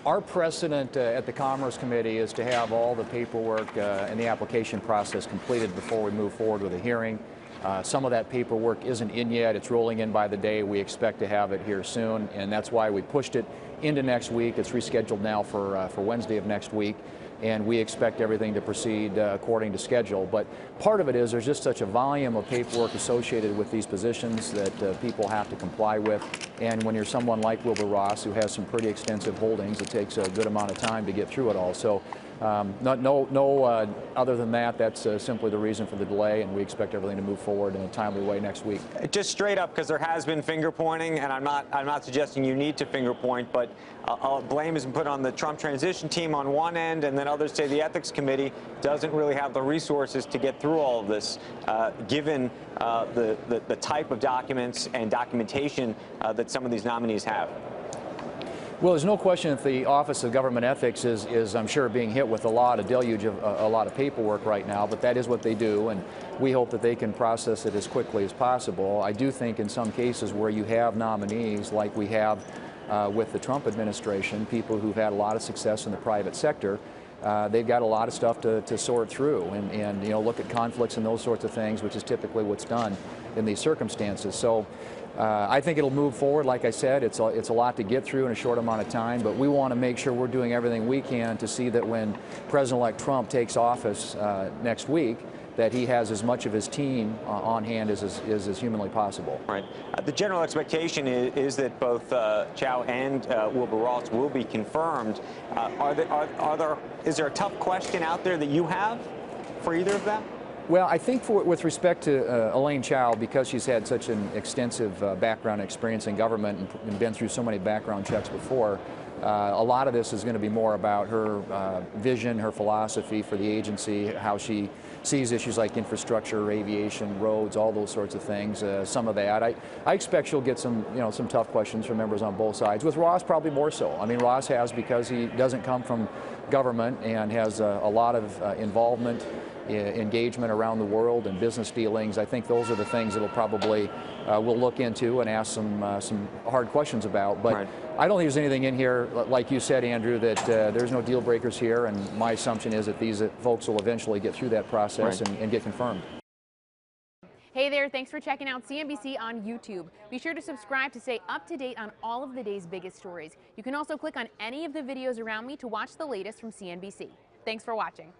Our precedent at the Commerce Committee is to have all the paperwork and the application process completed before we move forward with a hearing. Some of that paperwork isn't in yet. It's rolling in by the day. We expect to have it here soon, and that's why we pushed it into next week. It's rescheduled now for Wednesday of next week, and we expect everything to proceed according to schedule. But part of it is there's just such a volume of paperwork associated with these positions that people have to comply with. And when you're someone like Wilbur Ross, who has some pretty extensive holdings, it takes a good amount of time to get through it all. So other than that, that's simply the reason for the delay, and we expect everything to move forward in a timely way next week. Just straight up, because there has been finger pointing, and I'm not suggesting you need to finger point, but blame has been put on the Trump transition team on one end, and then others say the Ethics Committee doesn't really have the resources to get through all of this, given the type of documents and documentation that some of these nominees have. Well, there's no question that the Office of Government Ethics is, I'm sure, being hit with a deluge of a lot of paperwork right now, but that is what they do, and we hope that they can process it as quickly as possible. I do think in some cases where you have nominees, like we have with the Trump administration, people who've had a lot of success in the private sector, they've got a lot of stuff to sort through and look at conflicts and those sorts of things, which is typically what's done in these circumstances. So I think it'll move forward. Like I said, it's a lot to get through in a short amount of time, but we want to make sure we're doing everything we can to see that when President-elect Trump takes office next week, that he has as much of his team on hand as humanly possible. Right. The general expectation is that both Chao and Wilbur Ross will be confirmed. Is there a tough question out there that you have for either of them? Well, I think with respect to Elaine Chao, because she's had such an extensive background experience in government and been through so many background checks before, a lot of this is going to be more about her vision, her philosophy for the agency, how she sees issues like infrastructure, aviation, roads, all those sorts of things. Some of that, I expect she'll get some tough questions from members on both sides. With Ross, probably more so. I mean, Ross has, because he doesn't come from government and has a lot of involvement, engagement around the world and business dealings. I think those are the things that'll probably we'll look into and ask some hard questions about. But right. I don't think there's anything in here, like you said, Andrew, that there's no deal breakers here, and my assumption is that these folks will eventually get through that process right. and get confirmed. Hey there, thanks for checking out CNBC on YouTube. Be sure to subscribe to stay up to date on all of the day's biggest stories. You can also click on any of the videos around me to watch the latest from CNBC. Thanks for watching.